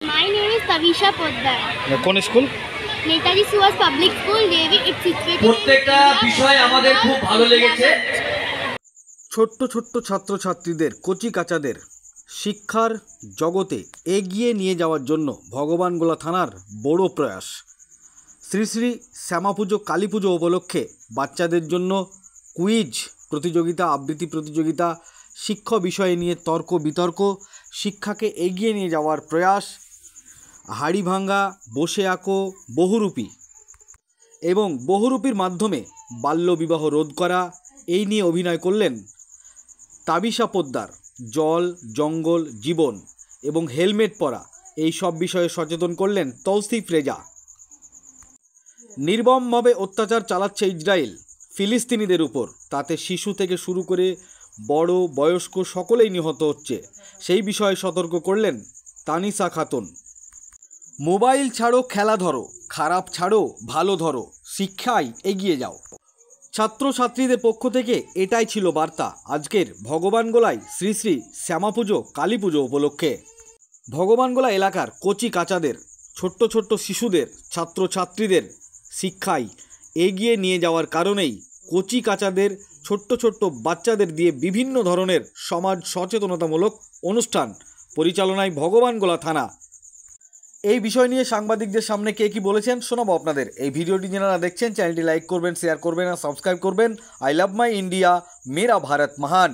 My name is Tavisha Poddar. কোন school? Netaji Suhas Public School, Devi. It's situated. প্রত্যেকটা বিষয় আমাদের খুব ভালো লেগেছে। ছোট্ট ছোট্ট ছাত্রছাত্রীদের কচি কাচাদের শিক্ষার জগতে এগিয়ে নিয়ে যাওয়ার জন্য ভগবানগোলা থানার বড় প্রয়াস। শ্রী শ্রী শ্যামাপুজো কালী পুজো উপলক্ষে বাচ্চাদের জন্য কুইজ প্রতিযোগিতা, আবৃত্তি প্রতিযোগিতা, শিক্ষা বিষয় নিয়ে তর্ক বিতর্ক, শিক্ষাকে এগিয়ে নিয়ে যাওয়ার প্রয়াস, হাড়ি ভাঙ্গা, বসে আঁকো, বহুরূপী এবং বহুরূপীর মাধ্যমে বাল্যবিবাহ রোধ করা, এই নিয়ে অভিনয় করলেন তাবিশা পোদ্দার। জল, জঙ্গল, জীবন এবং হেলমেট পরা এই সব বিষয়ে সচেতন করলেন তৌসিফ রেজা। নির্মমভাবে অত্যাচার চালাচ্ছে ইসরায়েল ফিলিস্তিনিদের উপর, তাতে শিশু থেকে শুরু করে বড় বয়স্ক সকলেই নিহত হচ্ছে, সেই বিষয়ে সতর্ক করলেন তানিসা খাতুন। মোবাইল ছাড়ো, খেলা ধরো, খারাপ ছাড়ো, ভালো ধরো, শিক্ষায় এগিয়ে যাও। ছাত্রছাত্রীদের পক্ষ থেকে এটাই ছিল বার্তা আজকের ভগবানগোলায় শ্রী শ্রী শ্যামাপুজো কালী পুজো উপলক্ষে। ভগবানগোলা এলাকার কচি কাচাদের, ছোট্ট ছোট্ট শিশুদের, ছাত্রছাত্রীদের শিক্ষায় এগিয়ে নিয়ে যাওয়ার কারণেই কচি কাচাদের, ছোট্ট ছোট্ট বাচ্চাদের দিয়ে বিভিন্ন ধরনের সমাজ সচেতনতামূলক অনুষ্ঠান পরিচালনায় ভগবানগোলা থানা। এই বিষয় নিয়ে সাংবাদিকদের সামনে কে কী বলেছেন শোনাবো আপনাদের। এই ভিডিওটি যারা দেখছেন চ্যানেলটি লাইক করবেন, শেয়ার করবেন আর সাবস্ক্রাইব করবেন। আই লাভ মাই ইন্ডিয়া, মেরা ভারত মহান।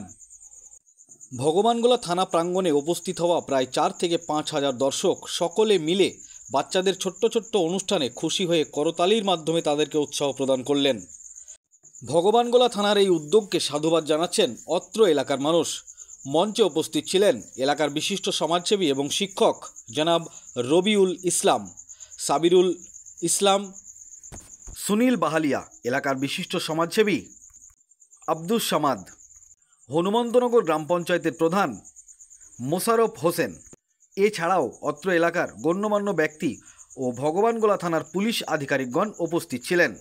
ভগবানগোলা থানা প্রাঙ্গণে উপস্থিত হওয়া প্রায় 4 থেকে 5 হাজার দর্শক সকলে মিলে বাচ্চাদের ছোট্ট ছোট্ট অনুষ্ঠানে খুশি হয়ে করতালির মাধ্যমে তাদেরকে উৎসাহ প্রদান করলেন। ভগবানগোলা থানার এই উদ্যোগকে সাধুবাদ জানাচ্ছেন অত্র এলাকার মানুষ। মঞ্চে উপস্থিত ছিলেন এলাকার বিশিষ্ট সমাজসেবী এবং শিক্ষক জনাব রবিউল ইসলাম, সাবিরুল ইসলাম, সুনীল বাহালিয়া, এলাকার বিশিষ্ট সমাজসেবী আব্দুস সামাদ, হনুমন্তনগর গ্রাম পঞ্চায়েতের প্রধান মোশারফ হোসেন, এছাড়াও অত্র এলাকার গণ্যমান্য ব্যক্তি ও ভগবানগোলা থানার পুলিশ আধিকারিকগণ উপস্থিত ছিলেন।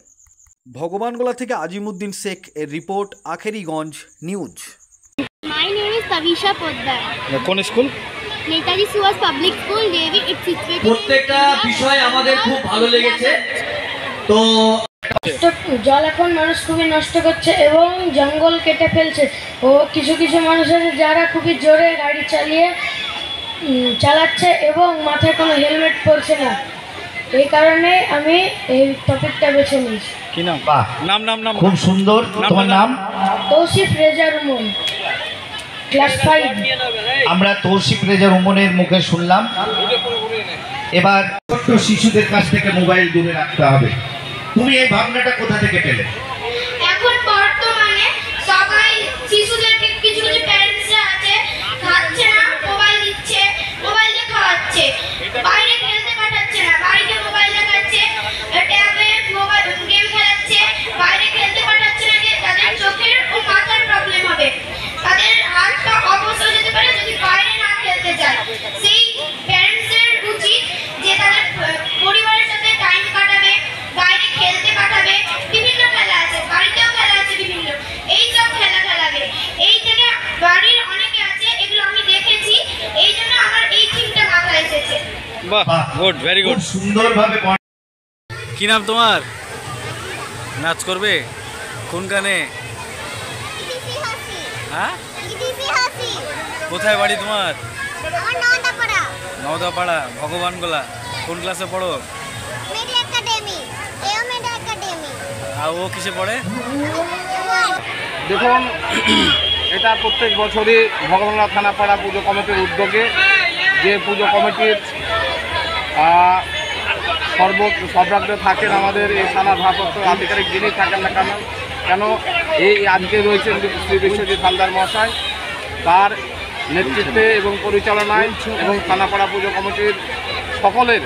ভগবানগোলা থেকে আজিমুদ্দিন শেখ এর report, Akheriganj news. My name is Tavisha Poddar. কোন school? Netaji Suhas Public School, Devi. It's situated. প্রত্যেকটা বিষয় আমাদের খুব ভালো লেগেছে। তো জল এখন মানুষ খুবই নষ্ট করছে এবং জঙ্গল কেটে ফেলছে ও কিছু কিছু মানুষ আছে যারা খুবই জোরে গাড়ি চালাচ্ছে এবং মাথায় কোনো হেলমেট পরছে না। এই কারণে আমি এই টপিকটা বেছে নিয়েছি। কি নাম? বাহ, নাম নাম নাম খুব সুন্দর। তোমার নাম? তৌসিফ রেজা রুমন, ক্লাস 5। আমরা তৌসিফ রেজা রুমনের মুখে শুনলাম। এবার ছোট্ট শিশুদের কাছ থেকে মোবাইল দূরে রাখতে হবে। তুমি এই ভাবনাটা কোথা থেকে পেলে? এখন বর্তমানে সবাই শিশুদেরকে কিছু কিছু প্যারেন্টসরা আছে খাচ্ছে না, মোবাইল দিচ্ছে, মোবাইল দিয়ে খাওয়াচ্ছে, বাইরে খেলতে পাঠাচ্ছে না, বাড়িতে মোবাইল দেখাচ্ছে, ট্যাবে মোবাইল গেম খেলাচ্ছে, বাইরে খেলতে পাঠাচ্ছে না, যে তাদের চোখের ও মাথার প্রবলেম হবে, তাদের হাতটা অবশ হয়ে যেতে পারে যদি বাইরে না খেলতে যায়। সেই প্যারেন্টসদের উচিত যে তাদের পরিবারের সাথে টাইম কাটাবে, বাইরে খেলতে পাঠাবে। বিভিন্ন খেলা আছে, বাড়িতেও খেলা আছে বিভিন্ন, এই সব খেলা খেলাবে। এই থেকে বাড়ির অনেকে আছে, এগুলো আমি দেখেছি, এই জন্য আমার এই থিমটা মাথায় এসেছে। বাহ, গুড, ভেরি গুড, সুন্দরভাবে। কি নাম তোমার? নাচ করবে কোন গানে? হ্যাঁ, কোথায় বাড়ি তোমার? নওদাপাড়া। ভগবানগোলা। কোন ক্লাসে পড়ো? আর ও কিসে পড়ে? দেখুন, এটা প্রত্যেক বছরই ভগবানগোলা থানাপাড়া পুজো কমিটির উদ্যোগে, যে পুজো কমিটির সব রাজ্যে থাকেন আমাদের এই থানার ভারপ্রাপ্ত আধিকারিক যিনি থাকেন না কেন এই আজকে রয়েছেন শ্রী বিশ্বজিৎ হালদার মহাশয়, তার নেতৃত্বে এবং পরিচালনায় এবং থানাপাড়া পুজো কমিটির সকলের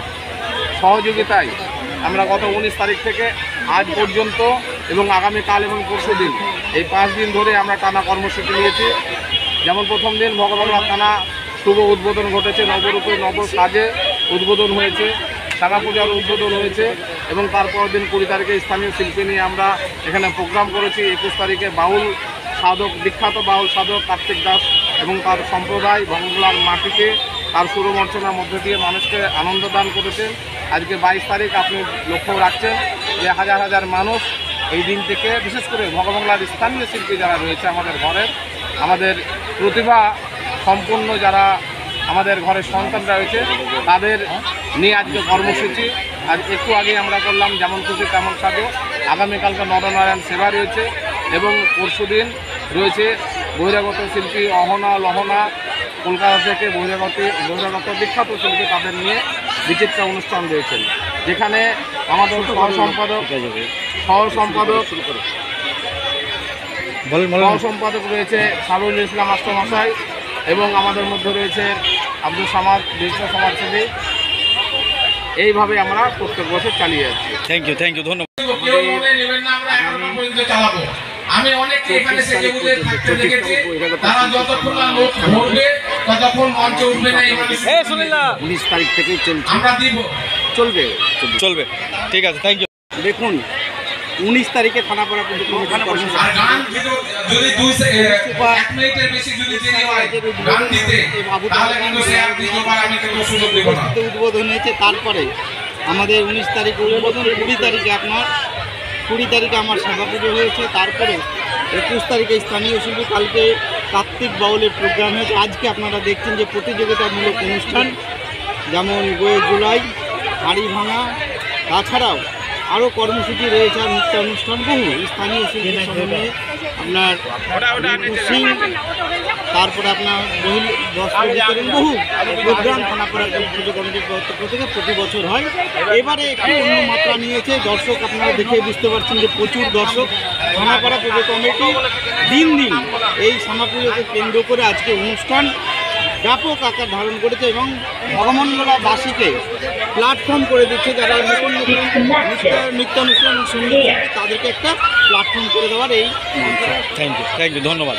সহযোগিতায় আমরা গত 19 তারিখ থেকে আজ পর্যন্ত এবং আগামীকাল এবং পরশু দিন এই 5 দিন ধরে আমরা টানা কর্মসূচি নিয়েছি। যেমন প্রথম দিন ভগবানগোলা থানা শুভ উদ্বোধন ঘটেছে, নবরূপে নব সাজে উদ্বোধন হয়েছে, টাকা পূজার উদ্বোধন হয়েছে এবং তারপর দিন 20 তারিখে স্থানীয় শিল্পী নিয়ে আমরা এখানে প্রোগ্রাম করেছি। 21 তারিখে বাউল সাধক, বিখ্যাত বাউল সাধক কার্তিক দাস এবং তার সম্প্রদায় ভগবানগোলার মাটিতে তার সুরমর্চনার মধ্যে দিয়ে মানুষকে আনন্দ দান করেছেন। আজকে 22 তারিখ আপনি লক্ষ্য রাখছেন যে হাজার হাজার মানুষ এই দিন থেকে, বিশেষ করে ভগবাংলার স্থানীয় শিল্পী যারা রয়েছে আমাদের ঘরের, আমাদের প্রতিভা সম্পন্ন যারা আমাদের ঘরের সন্তানরা রয়েছে, তাদের নিয়ে আজকে কর্মসূচি। আজ একটু আগে আমরা করলাম যেমন খুশি তেমন সাজো। আগামীকালকে নরনারায়ণ সেবা রয়েছে এবং পরশুদিন রয়েছে বহিরাগত শিল্পী অহনা লহনা, কলকাতা থেকে বহিরাগত বিখ্যাত শিল্পী, তাদের নিয়ে বিচিত্রা অনুষ্ঠান রয়েছেন, যেখানে আমাদের সহ-সম্পাদক রয়েছে সারুল ইসলাম মাস্টারমশাই এবং আমাদের মধ্যে রয়েছে আব্দুল সামাদ বিশ্ব সমাজসেবী। এইভাবে আমরা প্রত্যেক বছর চালিয়ে যাচ্ছি। থ্যাংক ইউ ধন্যবাদ। কেউ মনে নেবেন না আমরা এখনো পর্যন্ত চালাবো। আমি অনেককে এখানে সেজে বুঝে থাকতে দেখেছি, তারা যতক্ষণ না লোক ভরবে ততক্ষণ মঞ্চে উঠবে না। এই মানুষ 19 তারিখ থেকেই আমরা দিব চলবে। ঠিক আছে, থ্যাংক ইউ। দেখুন 19 তারিখে থানাপাড়া আর গান যদি 1 মিনিটের বেশি যদি দেরি হয় গান দিতে, তাহলে কিন্তু সে আর দ্বিতীয়বার আমি কোনো সুযোগ দেব না। উদ্বোধন হয়েছে, তারপরে আমাদের 19 তারিখে উদ্বোধন, 20 তারিখে আমার সেবা পুজো হয়েছে, তারপরে 21 তারিখে স্থানীয় শিল্পী, কালকে কার্তিক বাউলের প্রোগ্রাম হয়েছে। আজকে আপনারা দেখছেন যে প্রতিযোগিতামূলক অনুষ্ঠান, যেমন বয়ে জুলাই, হাড়ি ভাঙা, তাছাড়াও আরও কর্মসূচি রয়েছে, আর নৃত্য অনুষ্ঠান বহু স্থানীয় শিল্পীর সঙ্গে আপনার সিং, তারপরে আপনার বস্ত্র বিতরণ, বহু প্রোগ্রাম থানাপাড়া পুজো কমিটির পক্ষ থেকে প্রতি বছর হয়। এবারে একটু অন্য মাত্রা নিয়েছে, দর্শক আপনারা দেখে বুঝতে পারছেন যে প্রচুর দর্শক। থানাপাড়া পুজো কমিটি দিন এই শ্যামা পুজোকে কেন্দ্র করে আজকে অনুষ্ঠান ব্যাপক আকার ধারণ করেছে এবং ভগমন্ডলাবাসীকে প্ল্যাটফর্ম করে দিচ্ছে, যারা নতুন নৃত্যানুষ্ঠান সঙ্গীত তাদেরকে একটা প্ল্যাটফর্ম করে দেওয়ার এই। থ্যাংক ইউ ধন্যবাদ।